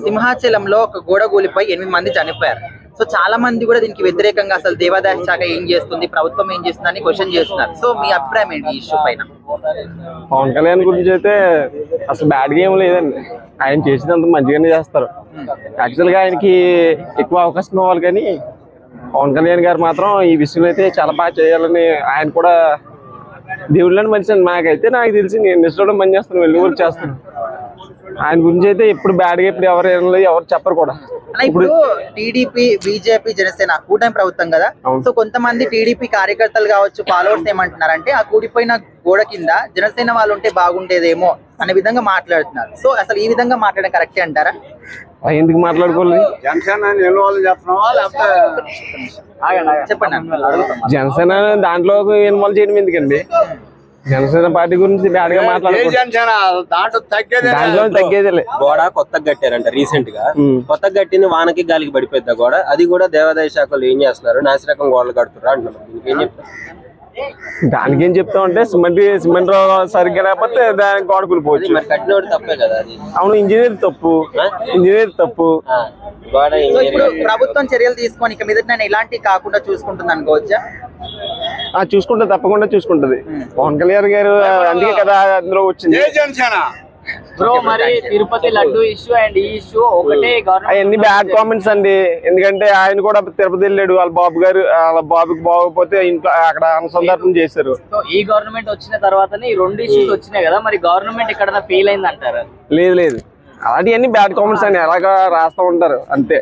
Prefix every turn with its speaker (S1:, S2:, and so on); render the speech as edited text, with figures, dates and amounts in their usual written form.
S1: సింహాచలంలో ఒక గోడ కూలిపోయి 8 మంది చనిపోయారు. సో చాలా మంది కూడా దీనికి వ్యతిరేకంగా అసలు దేవాదాయ శాఖ ఏం చేస్తుంది, ప్రభుత్వం ఏం చేస్తుంది అని క్వశ్చన్ చేస్తున్నారు. సో మీ అభిప్రాయం ఏంటి ఈ ఇష్యూ పైన?
S2: పవన్ కళ్యాణ్ గురించి అయితే అసలు బ్యాడ్ గేమ్ లేదండి. ఆయన చేసినంత మంచిగానే చేస్తారు. యాక్చువల్గా ఆయనకి ఎక్కువ అవకాశం ఇవ్వాలి, కానీ పవన్ కళ్యాణ్ గారు మాత్రం ఈ విషయంలో అయితే చాలా బాగా చేయాలని ఆయన కూడా దేవుళ్ళని మంచి నాకైతే నాకు తెలిసి నేను ఇష్టం పని చేస్తాను, వెళ్ళి ఊరికి చేస్తాను. ఆయన గురించి అయితే ఇప్పుడు బ్యాడ్గా ఇప్పుడు ఎవరు చెప్పరు కూడా.
S1: ఇప్పుడు టీడీపీ, బీజేపీ, జనసేన కూటమి ప్రభుత్వం కదా. సో కొంతమంది టీడీపీ కార్యకర్తలు కావచ్చు, ఫాలోవర్స్ ఏమంటున్నారంటే ఆ కూడిపోయిన గోడ కింద జనసేన వాళ్ళు ఉంటే బాగుండేదేమో అనే విధంగా మాట్లాడుతున్నారు. సో అసలు ఈ విధంగా మాట్లాడడం కరెక్టే అంటారా?
S2: ఎందుకు మాట్లాడుకోలేదు?
S1: చెప్పండి.
S2: జనసేన దాంట్లో ఇన్వాల్వ్ చేయడం ఎందుకండి? జనసేన పార్టీ గురించి బ్యాడ్ గా తగ్గేదిలే.
S3: గోడ కొత్తగా కట్టారంట రీసెంట్ గా. కొత్తగా కట్టింది వానకి గాలికి పడిపోద్ది గోడ. అది కూడా దేవాదాయ శాఖలు ఏం చేస్తున్నారు, నాసిరకం గోడలు కడుతున్నారు అంటున్నారు. దీనికి ఏం చెప్తారు?
S2: దానికి ఏం చెప్తామంటే సిమెంట్ సరిగ్గా లేకపోతే దానికి గోడ కూలిపోవచ్చు.
S3: మరి కట్టినోడు తప్పే కదా అది.
S2: అవును, ఇంజనీర్ తప్పు.
S1: ఇప్పుడు ప్రభుత్వం చర్యలు తీసుకొని ఇక మీద నేను ఇలాంటి కాకుండా చూసుకుంటుంది అనుకోవచ్చా?
S2: చూసుకుంటా, తప్పకుండా చూసుకుంటది. పవన్ కళ్యాణ్ గారు అందుకే కదా అందులో వచ్చింది.
S4: బ్రో మరి తిరుపతి లడ్డు ఇష్యూ అండ్ ఈ ఇష్యూ ఒకటే
S2: అవన్నీ బ్యాడ్ కామెంట్స్ అండి. ఎందుకంటే ఆయన కూడా తిరుపతి వెళ్ళాడు, వాళ్ళ బాబుకి బాగోకపోతే ఇంట్లో అక్కడ అనుసంధానం చేశారు.
S4: సో ఈ గవర్నమెంట్ వచ్చిన తర్వాతనే ఈ రెండు ఇష్యూస్ వచ్చినాయి కదా, మరి గవర్నమెంట్ ఎక్కడైనా ఫెయిల్ అయింది అంటారు?
S2: లేదు, అలాంటివన్నీ బ్యాడ్ కామెంట్స్ అని ఎలాగా రాస్తూ ఉంటారు అంతే.